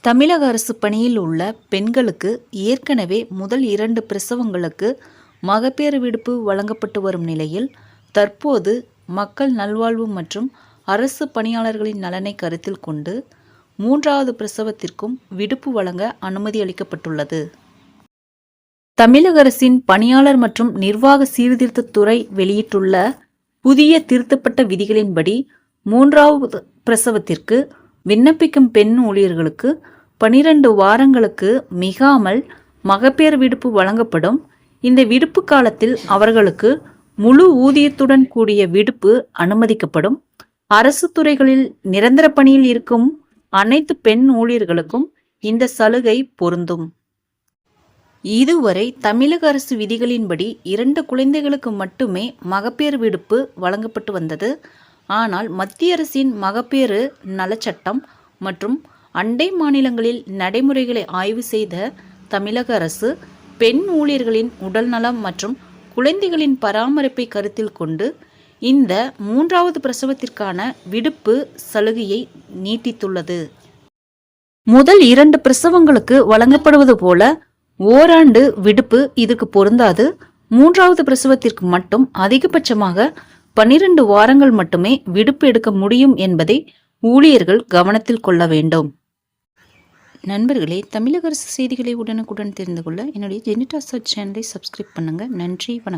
தமிழக அரசு பணியில் உள்ள பெண்களுக்கு ஏற்கனவே முதல் 2 பிரசவங்களுக்கு மகப்பேறு விடுப்பு வழங்கப்பட்டு வரும் நிலையில், தற்போது மக்கள் நல்வாழ்வு மற்றும் அரசு பணியாளர்களின் நலனை கருத்தில் கொண்டு 3வது பிரசவத்திற்கும் விடுப்பு வழங்க அனுமதி அளிக்கப்பட்டுள்ளது. தமிழக அரசின் பணியாளர் மற்றும் நிர்வாக சீர்திருத்தத்துறை வெளியிட்டுள்ள புதிய திருத்தப்பட்ட விதிகளின்படி 3வது பிரசவத்திற்கு விண்ணப்பிக்கும் பெண் ஊழியர்களுக்கு 12 வாரங்களுக்கு மிகாமல் மகப்பேறு விடுப்பு வழங்கப்படும். இந்த விடுப்பு காலத்தில் அவர்களுக்கு முழு ஊதியத்துடன் கூடிய விடுப்பு அனுமதிக்கப்படும். அரசு துறைகளில் நிரந்தர பணியில் இருக்கும் அனைத்து பெண் ஊழியர்களுக்கும் இந்த சலுகை பொருந்தும். இதுவரை தமிழக அரசு விதிகளின்படி 2 குழந்தைகளுக்கு மட்டுமே மகப்பேறு விடுப்பு வழங்கப்பட்டு வந்தது. ஆனால் மத்திய அரசின் மகப்பேறு நலச்சட்டம் மற்றும் அண்டை மாநிலங்களில் நடைமுறைகளை ஆய்வு செய்த தமிழக அரசு பெண் ஊழியர்களின் உடல்நலம் மற்றும் குழந்தைகளின் பராமரிப்பை கருத்தில் கொண்டு இந்த 3வது பிரசவத்திற்கான விடுப்பு சலுகையை நீட்டித்துள்ளது. முதல் 2 பிரசவங்களுக்கு வழங்கப்படுவது போல ஓராண்டு விடுப்பு இதுக்கு பொருந்தாது. 3வது பிரசவத்திற்கு மட்டும் அதிகபட்சமாக 12 வாரங்கள் மட்டுமே விடுப்பு எடுக்க முடியும் என்பதை ஊழியர்கள் கவனத்தில் கொள்ள வேண்டும். நண்பர்களே, தமிழக அரசு செய்திகளை உடனுக்குடன் தெரிந்து கொள்ள என்னுடைய ஜெனிடா சர்ச் சேனலை சப்ஸ்கிரைப் பண்ணுங்க. நன்றி, வணக்கம்.